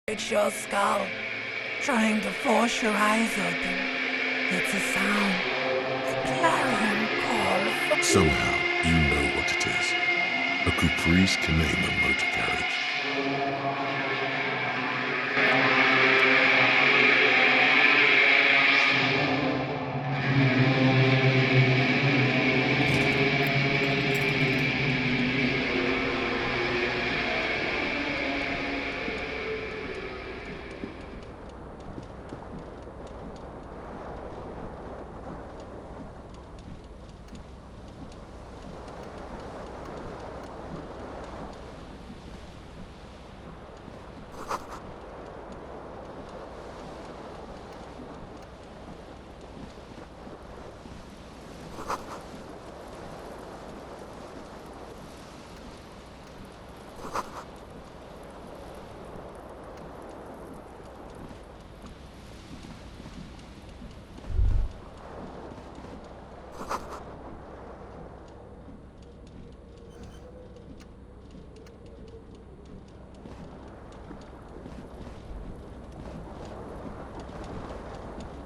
It's your skull, trying to force your eyes open. It's a sound, a clarion call. Somehow, you know what it is. A caprice can name a motor carriage.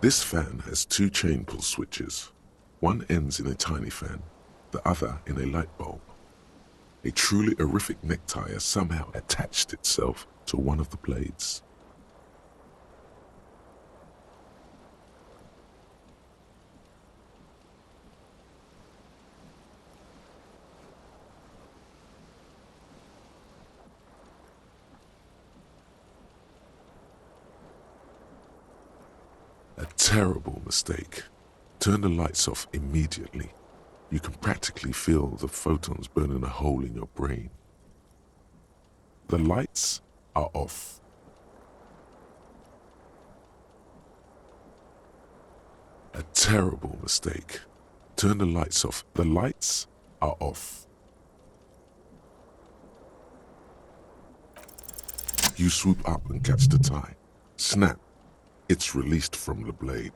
This fan has two chain pull switches. One ends in a tiny fan, the other in a light bulb. A truly horrific necktie has somehow attached itself to one of the blades. A terrible mistake. Turn the lights off immediately. You can practically feel the photons burning a hole in your brain. The lights are off. A terrible mistake. Turn the lights off. The lights are off. You swoop up and catch the tie. Snap. It's released from the blade.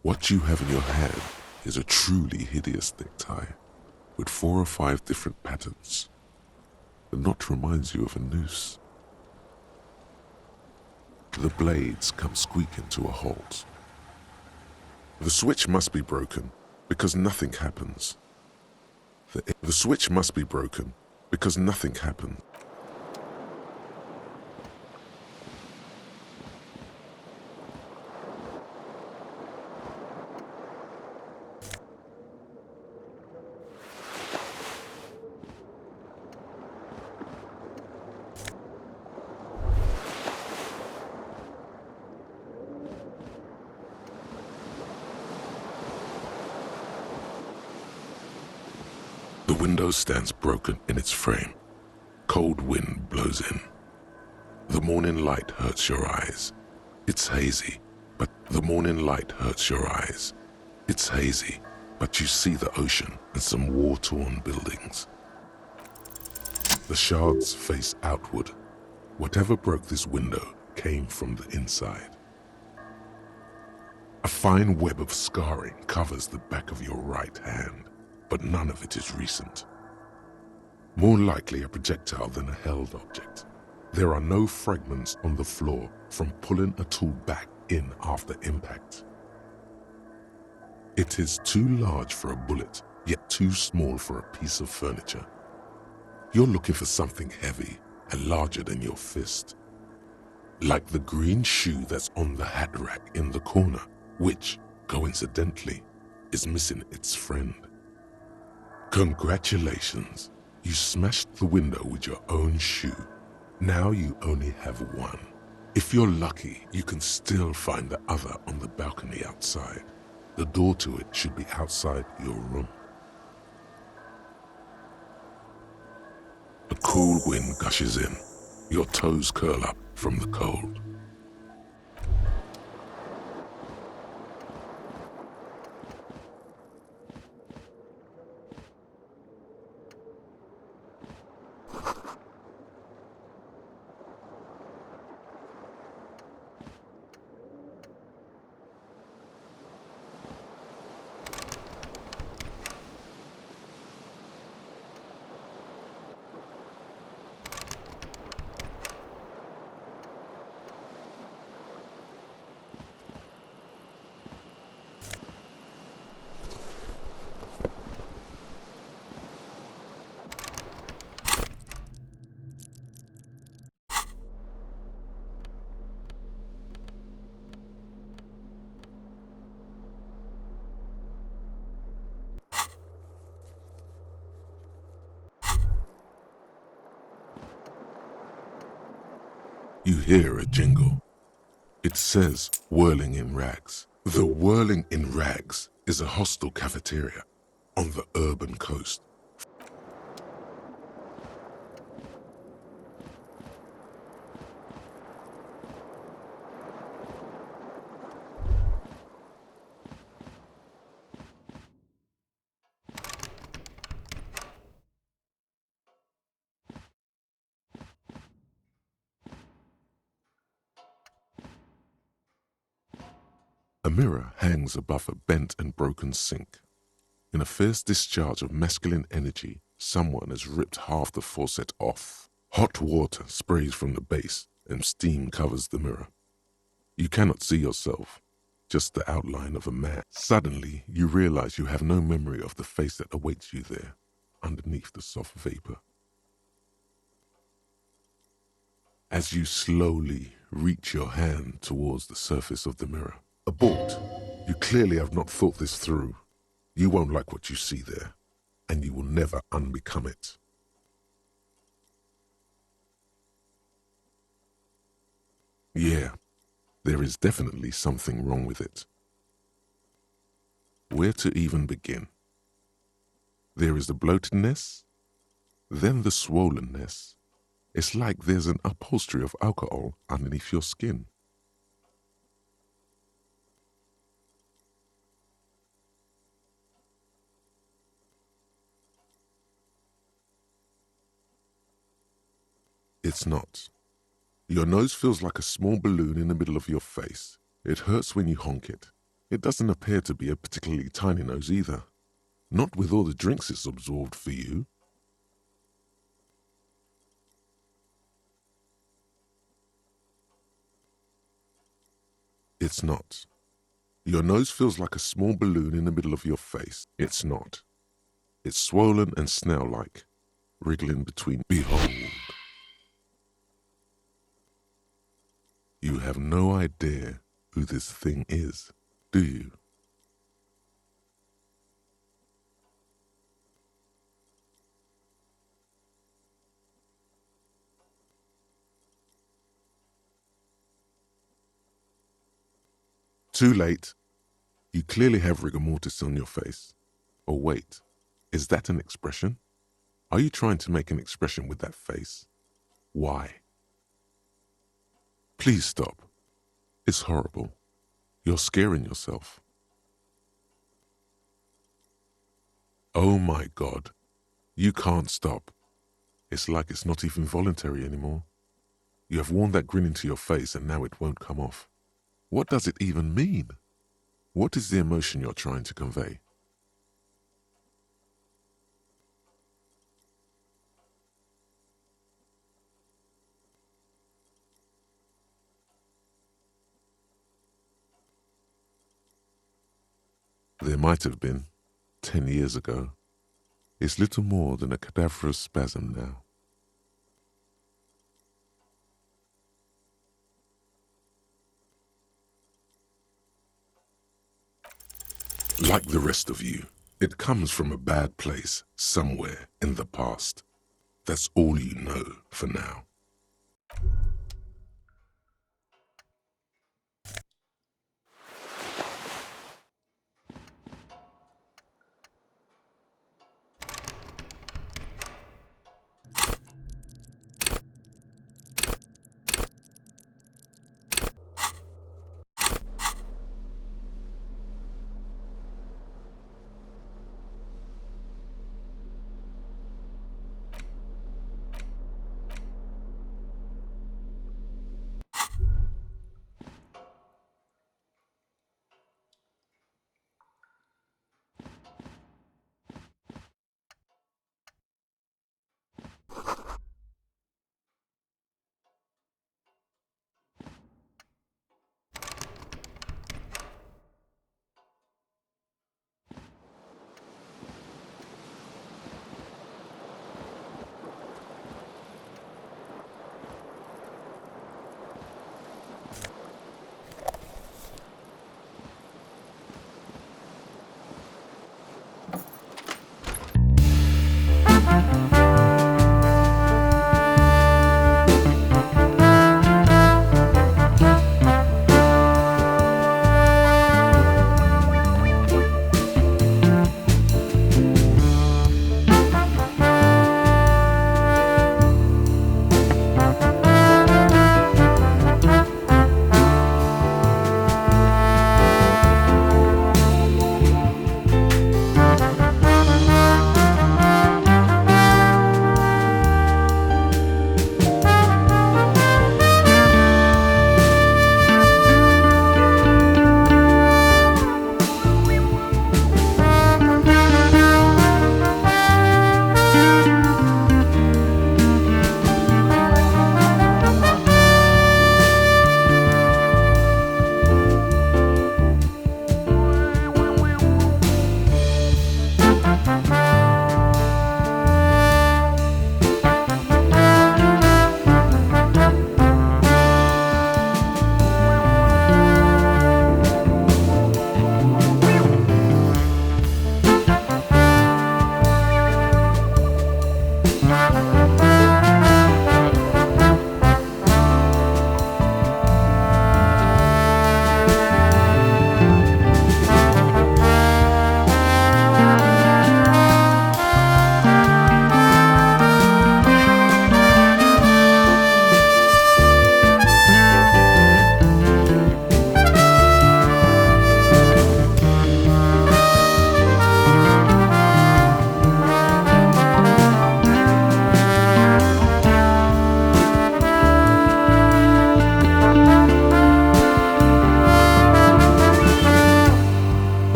What you have in your hand is a truly hideous necktie with 4 or 5 different patterns. The knot reminds you of a noose. The blades come squeaking to a halt. The switch must be broken because nothing happens. The switch must be broken because nothing happens. The window stands broken in its frame. Cold wind blows in. The morning light hurts your eyes. It's hazy, but the morning light hurts your eyes. It's hazy, but you see the ocean and some war-torn buildings. The shards face outward. Whatever broke this window came from the inside. A fine web of scarring covers the back of your right hand, but none of it is recent. More likely a projectile than a held object. There are no fragments on the floor from pulling a tool back in after impact. It is too large for a bullet, yet too small for a piece of furniture. You're looking for something heavy and larger than your fist. Like the green shoe that's on the hat rack in the corner, which, coincidentally, is missing its friend. Congratulations, you smashed the window with your own shoe. Now you only have one. If you're lucky, you can still find the other on the balcony outside. The door to it should be outside your room. A cool wind gushes in. Your toes curl up from the cold. You hear a jingle. It says Whirling in Rags. The Whirling in Rags is a hostel cafeteria on the urban coast. A mirror hangs above a bent and broken sink. In a fierce discharge of masculine energy, someone has ripped half the faucet off. Hot water sprays from the base and steam covers the mirror. You cannot see yourself, just the outline of a man. Suddenly, you realize you have no memory of the face that awaits you there, underneath the soft vapor. As you slowly reach your hand towards the surface of the mirror, abort. You clearly have not thought this through. You won't like what you see there, and you will never unbecome it. Yeah, there is definitely something wrong with it. Where to even begin? There is the bloatedness, then the swollenness. It's like there's an upholstery of alcohol underneath your skin. It's not. Your nose feels like a small balloon in the middle of your face. It hurts when you honk it. It doesn't appear to be a particularly tiny nose either. Not with all the drinks it's absorbed for you. It's not. Your nose feels like a small balloon in the middle of your face. It's not. It's swollen and snail-like, wriggling between. Behold. You have no idea who this thing is, do you? Too late. You clearly have rigor mortis on your face. Or wait, is that an expression? Are you trying to make an expression with that face? Why? Please stop. It's horrible. You're scaring yourself. Oh my God. You can't stop. It's like it's not even voluntary anymore. You have worn that grin into your face and now it won't come off. What does it even mean? What is the emotion you're trying to convey? There might have been, 10 years ago. It's little more than a cadaverous spasm now. Like the rest of you, it comes from a bad place somewhere in the past. That's all you know for now.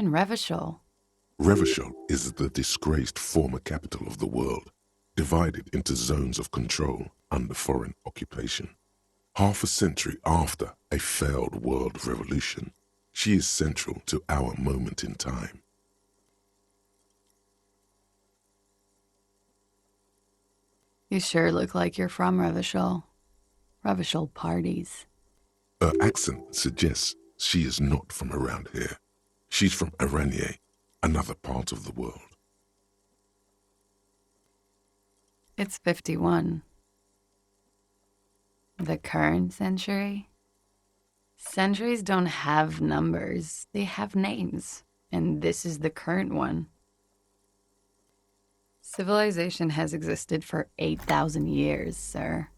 in Revachol? Revachol is the disgraced former capital of the world, divided into zones of control under foreign occupation. Half a century after a failed world revolution, she is central to our moment in time. You sure look like you're from Revachol. Revachol parties. Her accent suggests she is not from around here. She's from Aranier, another part of the world. It's 51. The current century? Centuries don't have numbers. They have names. And this is the current one. Civilization has existed for 8,000 years, sir.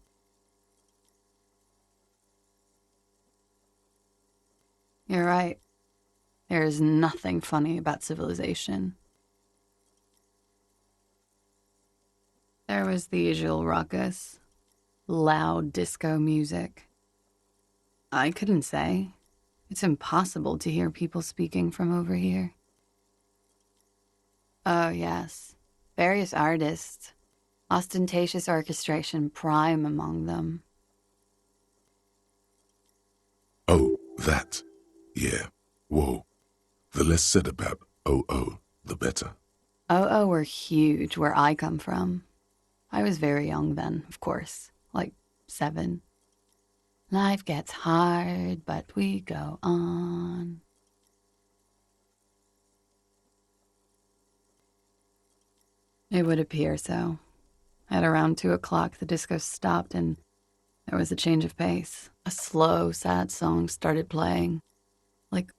You're right. There is nothing funny about civilization. There was the usual ruckus, loud disco music. I couldn't say. It's impossible to hear people speaking from over here. Oh, yes. Various artists. Ostentatious orchestration prime among them. Oh, that. Yeah. Whoa. The less said about OO, the better. OO were huge where I come from. I was very young then, of course. Like 7. Life gets hard, but we go on. It would appear so. At around 2 o'clock, the disco stopped and there was a change of pace. A slow, sad song started playing. Like...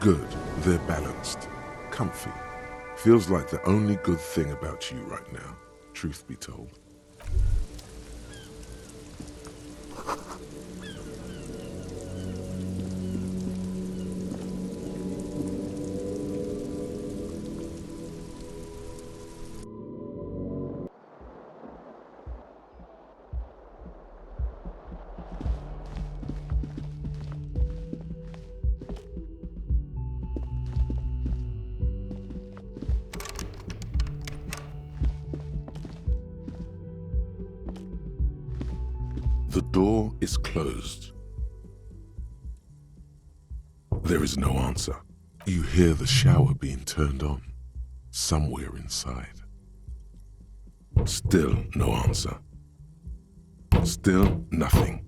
good, they're balanced, comfy. Feels like the only good thing about you right now, truth be told. The door is closed. There is no answer. You hear the shower being turned on, somewhere inside. Still no answer. Still nothing.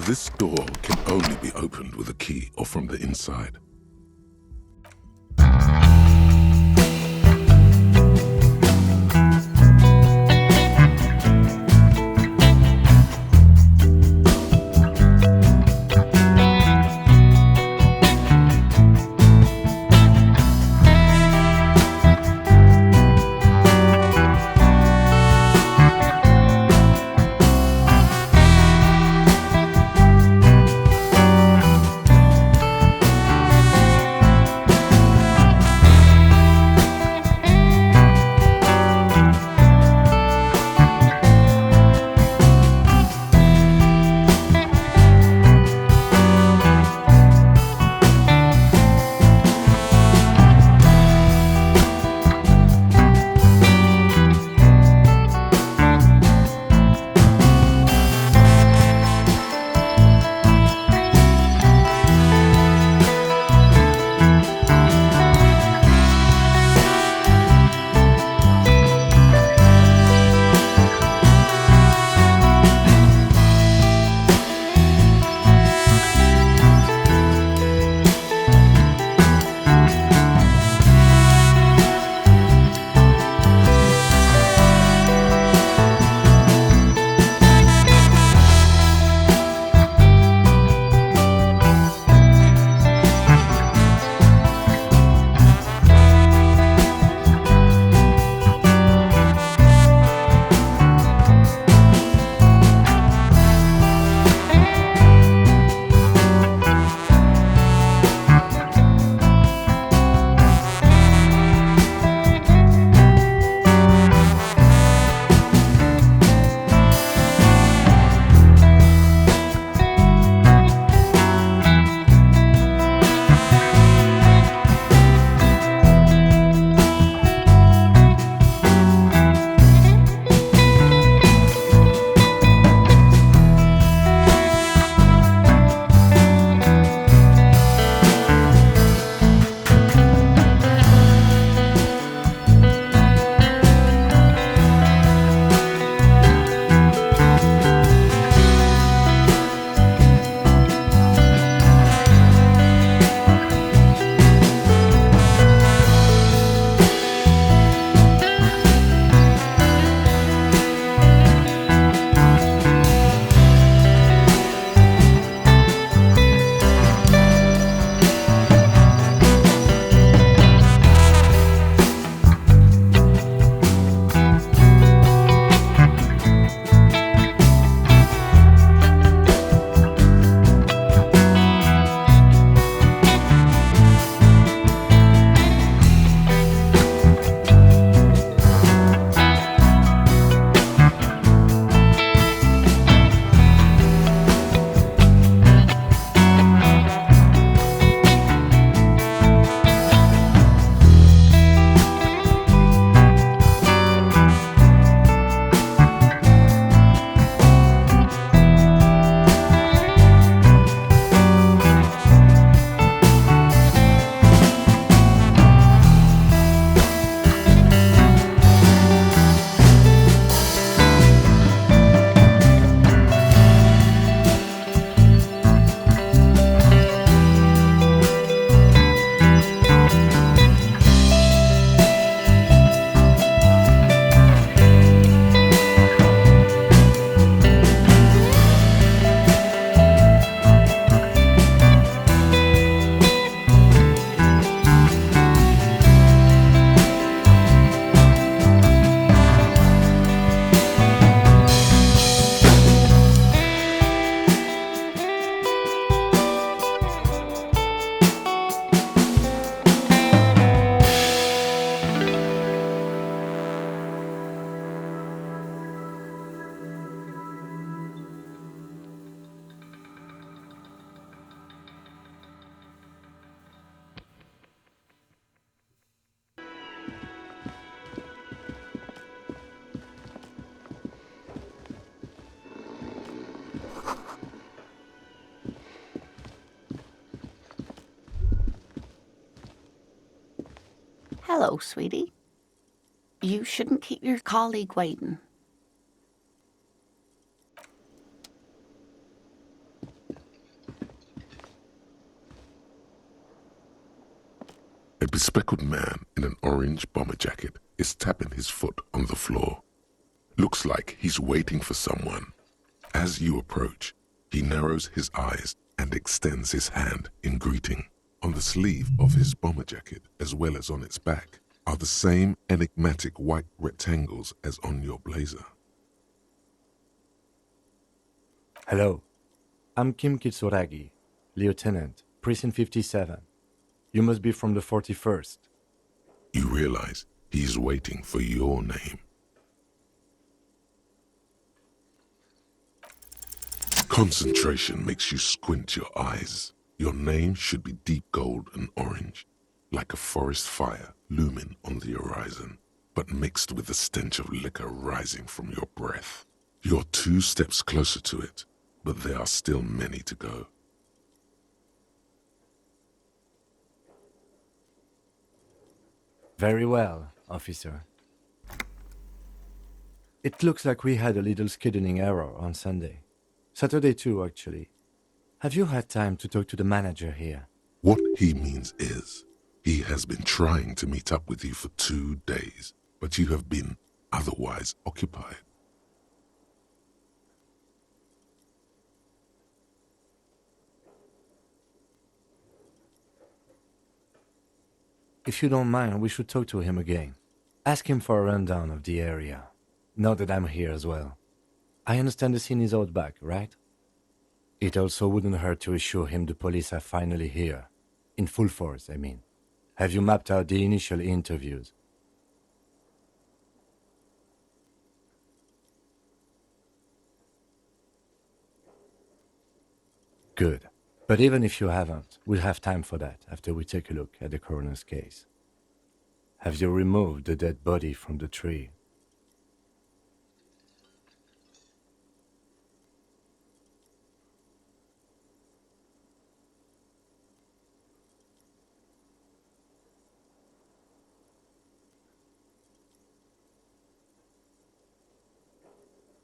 This door can only be opened with a key or from the inside. Hello, sweetie. You shouldn't keep your colleague waiting. A bespectacled man in an orange bomber jacket is tapping his foot on the floor. Looks like he's waiting for someone. As you approach, he narrows his eyes and extends his hand in greeting. On the sleeve of his bomber jacket, as well as on its back, are the same enigmatic white rectangles as on your blazer. Hello, I'm Kim Kitsuragi, Lieutenant, Precinct 57. You must be from the 41st. You realize he's waiting for your name. Concentration makes you squint your eyes. Your name should be deep gold and orange, like a forest fire looming on the horizon, but mixed with the stench of liquor rising from your breath. You're 2 steps closer to it, but there are still many to go. Very well, officer. It looks like we had a little scheduling error on Sunday. Saturday too, actually. Have you had time to talk to the manager here? What he means is, he has been trying to meet up with you for 2 days, but you have been otherwise occupied. If you don't mind, we should talk to him again. Ask him for a rundown of the area. Now that I'm here as well. I understand the scene is out back, right? It also wouldn't hurt to assure him the police are finally here. In full force, I mean. Have you mapped out the initial interviews? Good. But even if you haven't, we'll have time for that after we take a look at the coroner's case. Have you removed the dead body from the tree?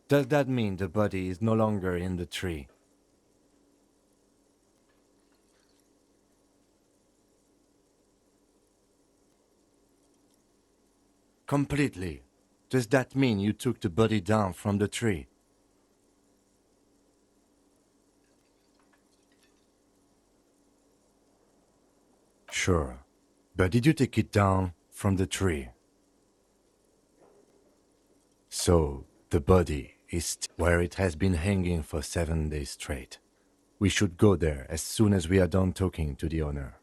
Does that mean the body is no longer in the tree? Completely. Does that mean you took the body down from the tree? Sure. But did you take it down from the tree? So, the body is where it has been hanging for 7 days straight. We should go there as soon as we are done talking to the owner.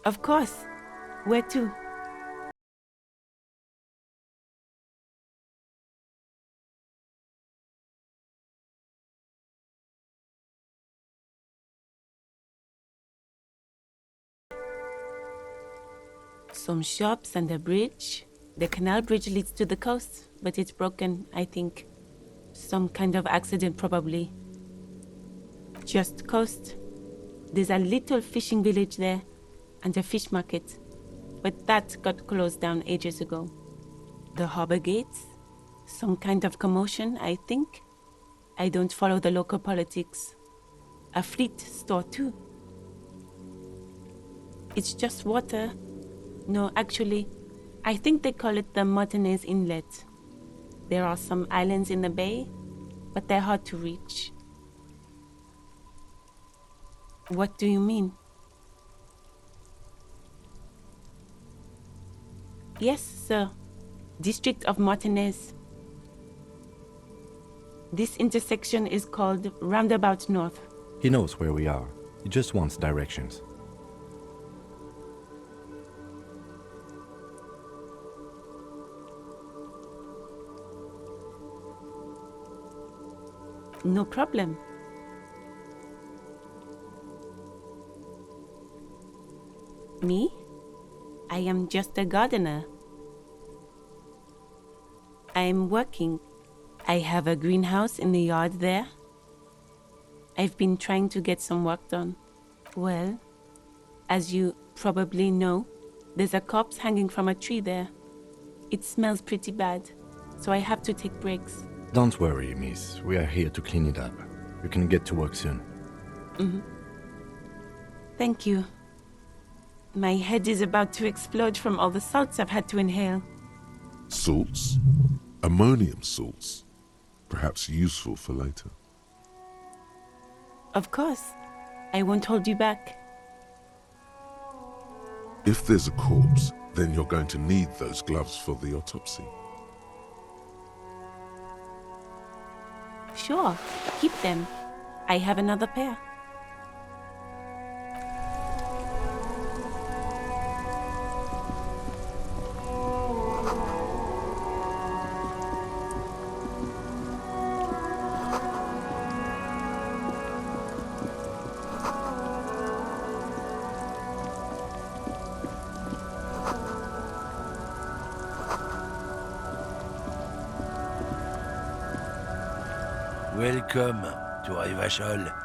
Of course. Where to? Some shops and a bridge. The canal bridge leads to the coast, but it's broken, I think. Some kind of accident, probably. Just coast. There's a little fishing village there, and a fish market. But that got closed down ages ago. The harbor gates? Some kind of commotion, I think. I don't follow the local politics. A fleet store, too. It's just water. No, actually, I think they call it the Martinez Inlet. There are some islands in the bay, but they're hard to reach. What do you mean? Yes, sir. District of Martinez. This intersection is called Roundabout North. He knows where we are. He just wants directions. No problem. Me? I am just a gardener. I'm working. I have a greenhouse in the yard there. I've been trying to get some work done. Well, as you probably know, there's a corpse hanging from a tree there. It smells pretty bad, so I have to take breaks. Don't worry, miss. We are here to clean it up. You can get to work soon. Thank you. My head is about to explode from all the salts I've had to inhale. Salts? Ammonium salts? Perhaps useful for later. Of course. I won't hold you back. If there's a corpse, then you're going to need those gloves for the autopsy. Sure, keep them. I have another pair. Welcome to Rivachol.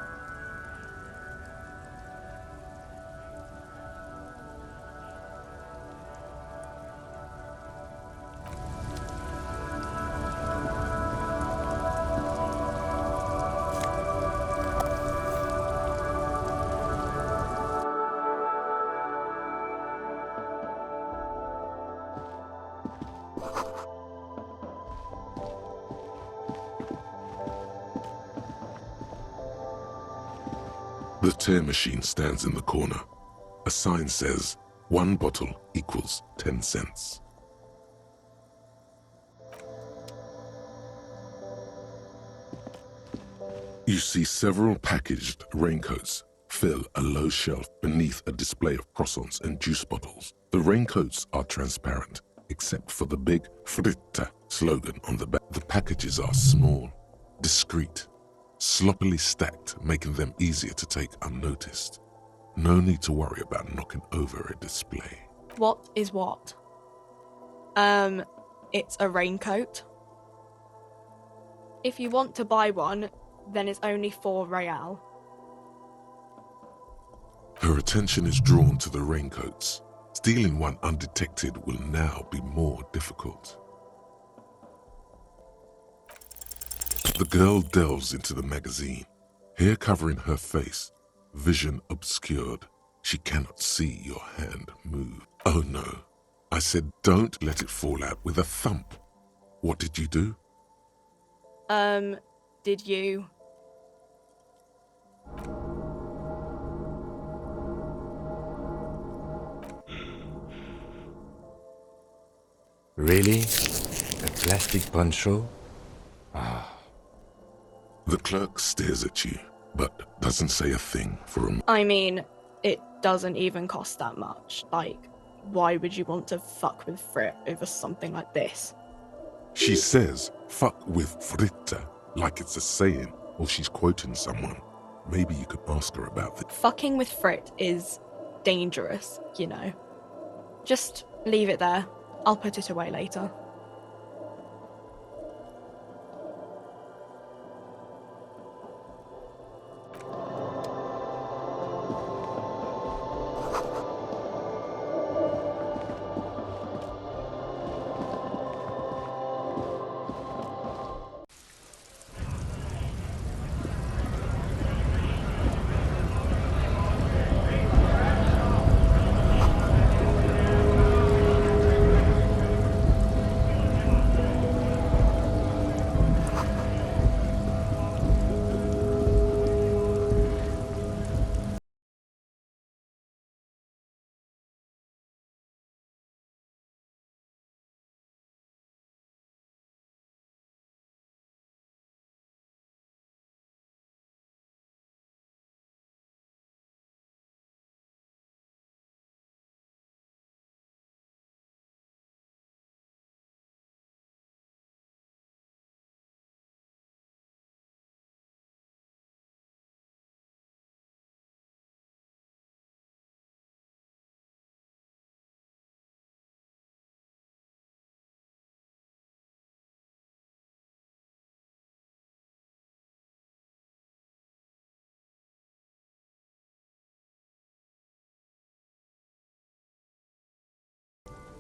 The tear machine stands in the corner. A sign says, 1 bottle equals 10 cents. You see several packaged raincoats fill a low shelf beneath a display of croissants and juice bottles. The raincoats are transparent, except for the big Fritta slogan on the back. The packages are small, discreet, sloppily stacked, making them easier to take unnoticed. No need to worry about knocking over a display. What is what? It's a raincoat. If you want to buy one, then it's only 4 real. Her attention is drawn to the raincoats. Stealing one undetected will now be more difficult. The girl delves into the magazine, hair covering her face, vision obscured. She cannot see your hand move. Oh no, I said don't let it fall out with a thump. What did you do? Did you? Really? A plastic poncho? The clerk stares at you, but doesn't say a thing for a moment. I mean, it doesn't even cost that much. Like, why would you want to fuck with Frit over something like this? She says, fuck with Fritta, like it's a saying, or she's quoting someone. Maybe you could ask her about it. Fucking with Frit is dangerous, you know. Just leave it there. I'll put it away later.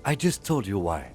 I just told you why.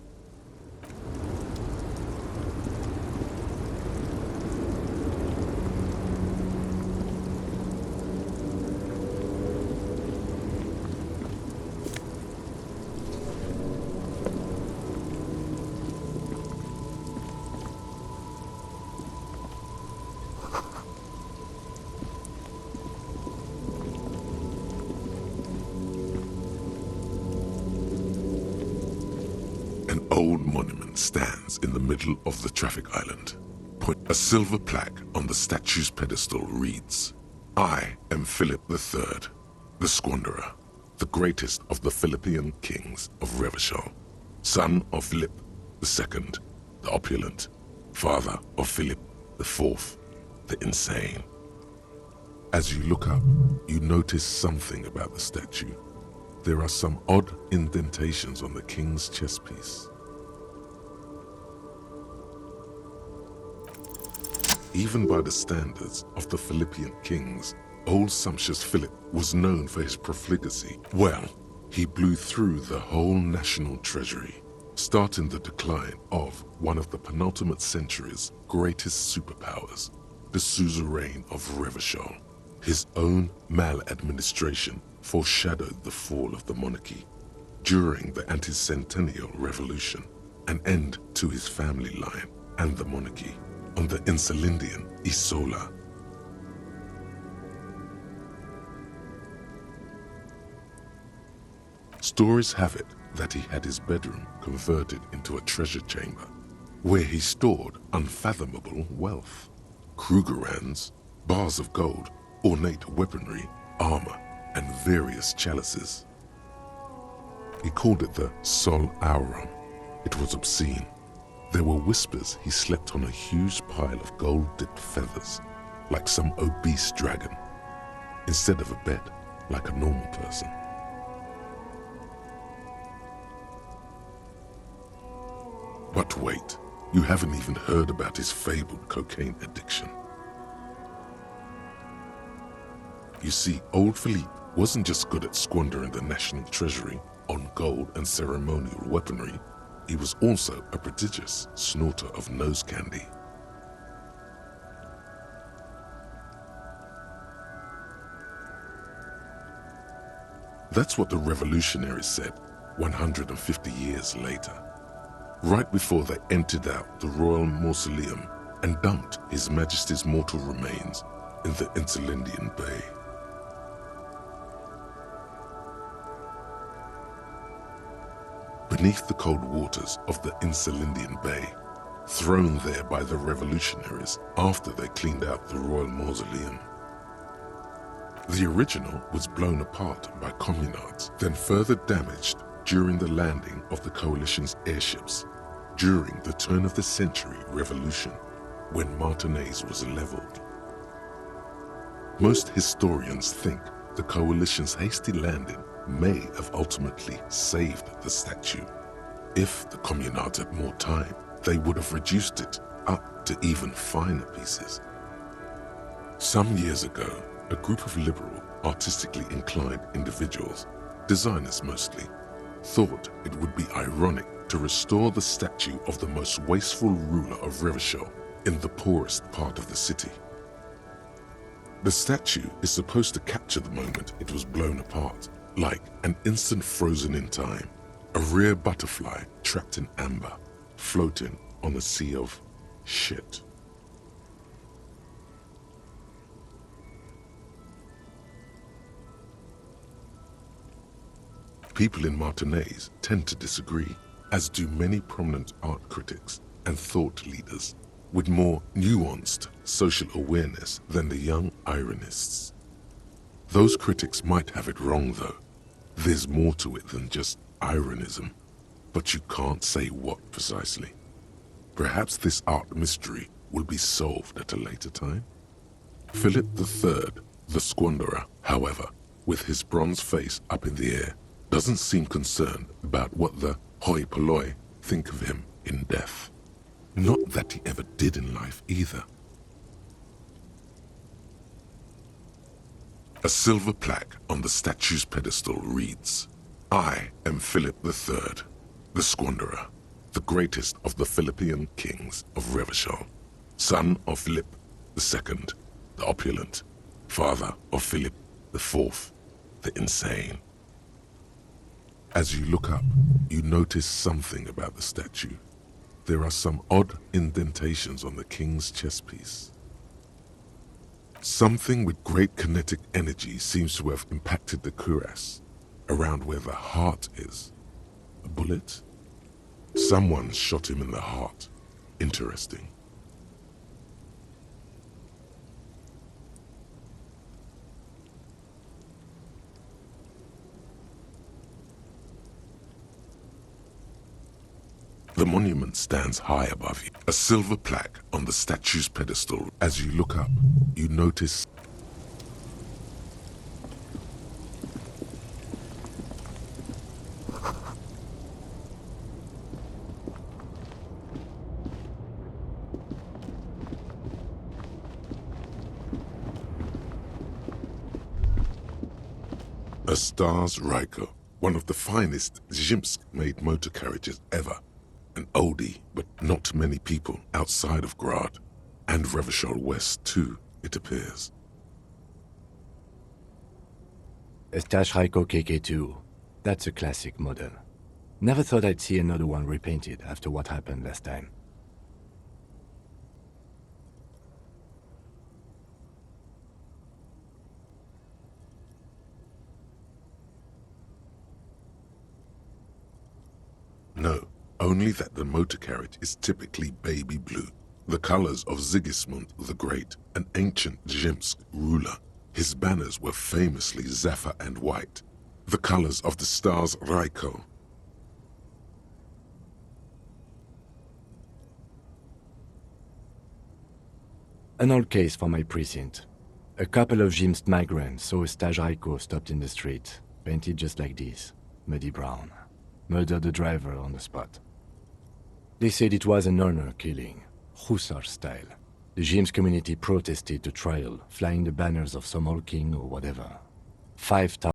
An old monument stands in the middle of the traffic island. A silver plaque on the statue's pedestal reads, I am Philip III, the Squanderer, the greatest of the Philippian kings of Revachol, son of Philip II, the opulent, father of Philip IV, the insane. As you look up, you notice something about the statue. There are some odd indentations on the king's chest piece. Even by the standards of the Philippian kings, old sumptuous Philip was known for his profligacy. Well, he blew through the whole national treasury, starting the decline of one of the penultimate century's greatest superpowers, the suzerain of Revachol. His own maladministration foreshadowed the fall of the monarchy. During the anti-centennial revolution, an end to his family line and the monarchy on the Insulindian Isola. Stories have it that he had his bedroom converted into a treasure chamber, where he stored unfathomable wealth. Krugerrands, bars of gold, ornate weaponry, armor, and various chalices. He called it the Sol Aurum. It was obscene. There were whispers he slept on a huge pile of gold-dipped feathers, like some obese dragon, instead of a bed, like a normal person. But wait, you haven't even heard about his fabled cocaine addiction. You see, old Philippe wasn't just good at squandering the national treasury on gold and ceremonial weaponry, he was also a prodigious snorter of nose candy. That's what the revolutionaries said 150 years later, right before they emptied out the royal mausoleum and dumped His Majesty's mortal remains in the Insulindian Bay. Beneath the cold waters of the Insulindian Bay, thrown there by the revolutionaries after they cleaned out the royal mausoleum, The original was blown apart by communards, then further damaged during the landing of the coalition's airships during the turn-of-the-century revolution when Martinez was leveled. Most historians think the coalition's hasty landing may have ultimately saved the statue. If the communards had more time, they would have reduced it up to even finer pieces. Some years ago, a group of liberal, artistically inclined individuals, designers mostly, thought it would be ironic to restore the statue of the most wasteful ruler of Revachol in the poorest part of the city. The statue is supposed to capture the moment it was blown apart, like an instant frozen in time, a rare butterfly trapped in amber, floating on a sea of shit. People in Martinez tend to disagree, as do many prominent art critics and thought leaders with more nuanced social awareness than the young ironists. Those critics might have it wrong though. There's more to it than just ironism, but you can't say what precisely. Perhaps this art mystery will be solved at a later time. Philip III, the squanderer, however, with his bronze face up in the air, doesn't seem concerned about what the hoi polloi think of him in death. Not that he ever did in life either. A silver plaque on the statue's pedestal reads, "I am Philip III, the squanderer, the greatest of the Philippian kings of Revachol, son of Philip II, the opulent, father of Philip IV, the insane." As you look up, you notice something about the statue. There are some odd indentations on the king's chest piece. Something with great kinetic energy seems to have impacted the cuirass, around where the heart is. A bullet? Someone shot him in the heart. Interesting. The monument stands high above you, a silver plaque on the statue's pedestal. As you look up, you notice a Stars Ryko, one of the finest Zhimsk-made motor carriages ever. An oldie, but not many people outside of Grad, and Revachol West too, it appears. A Psyche KK2. That's a classic model. Never thought I'd see another one repainted after what happened last time. No, only that the motor carriage is typically baby blue, the colors of Sigismund the Great, an ancient Zhimsk ruler. His banners were famously zephyr and white, the colors of the Stars Ryko. An old case for my precinct. A couple of Zhimsk migrants saw a Psyche stopped in the street, painted just like this, muddy brown. Murdered the driver on the spot. They said it was an honor killing, hussar style. The Zhimsk community protested the trial, flying the banners of some old king or whatever. 5,000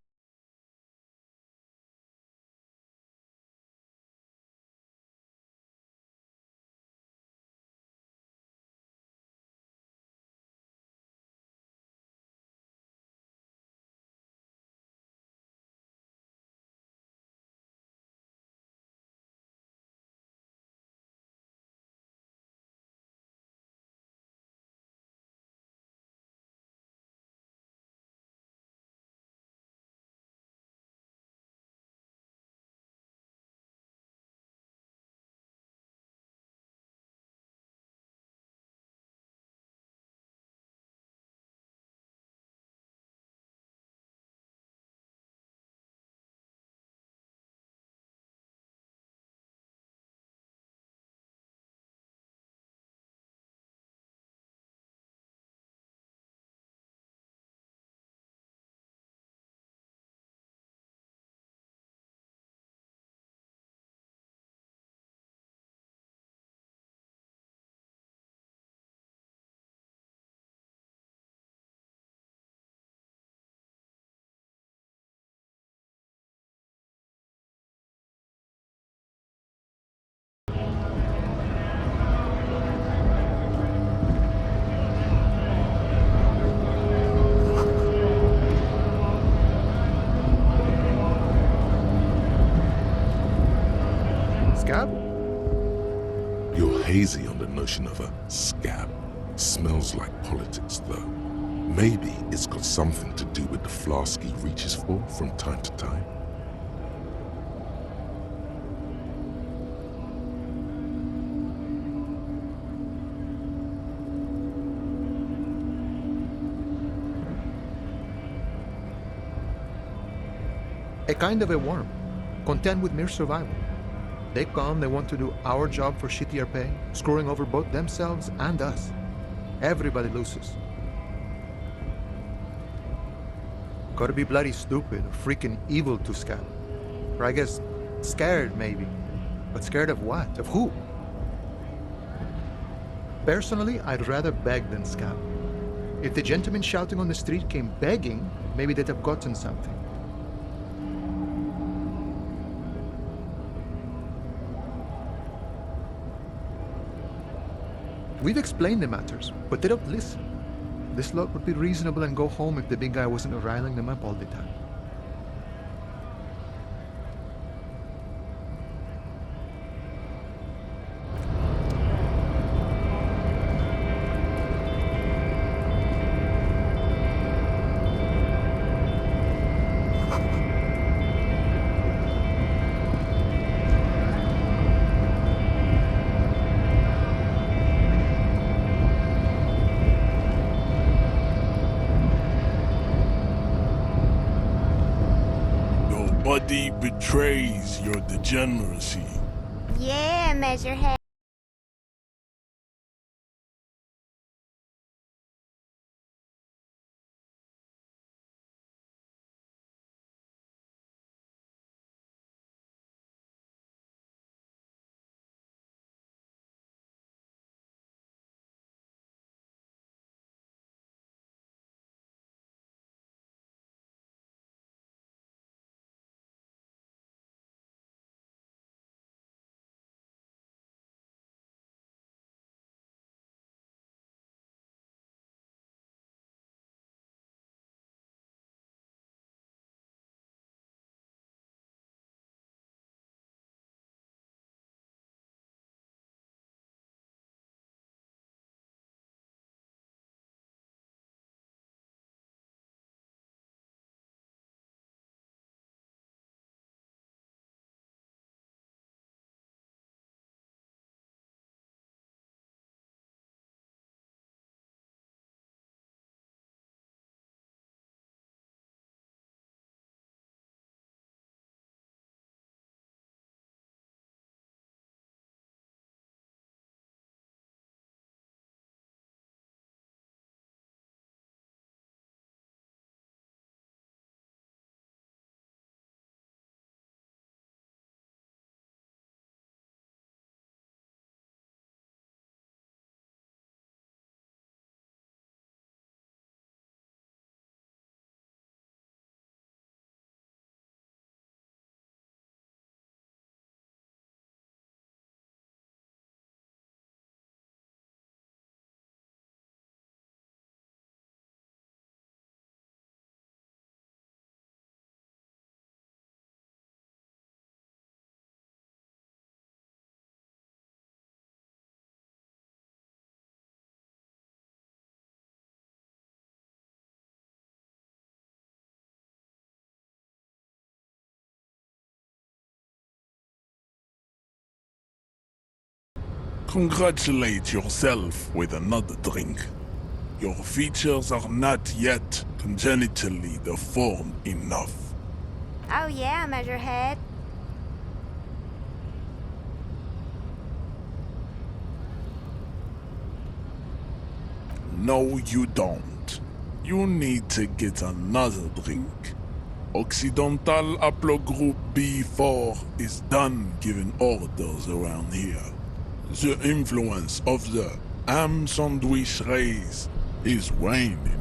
hazy on the notion of a scab. Smells like politics, though. Maybe it's got something to do with the flask he reaches for from time to time. A kind of a worm, content with mere survival. They come, they want to do our job for shittier pay, screwing over both themselves and us. Everybody loses. Gotta be bloody stupid or freaking evil to scab. Or I guess scared, maybe. But scared of what? Of who? Personally, I'd rather beg than scab. If the gentleman shouting on the street came begging, maybe they'd have gotten something. We've explained the matters, but they don't listen. This lot would be reasonable and go home if the big guy wasn't riling them up all the time. Body betrays your degeneracy. Yeah, Measurehead. Congratulate yourself with another drink. Your features are not yet congenitally deformed enough. Oh yeah, Measurehead. No, you don't. You need to get another drink. Occidental Haplogroup B4 is done giving orders around here. The influence of the ham sandwich race is waning.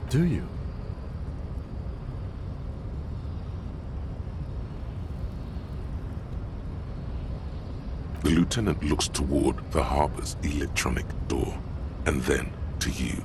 Do you? The lieutenant looks toward the harbor's electronic door, and then to you.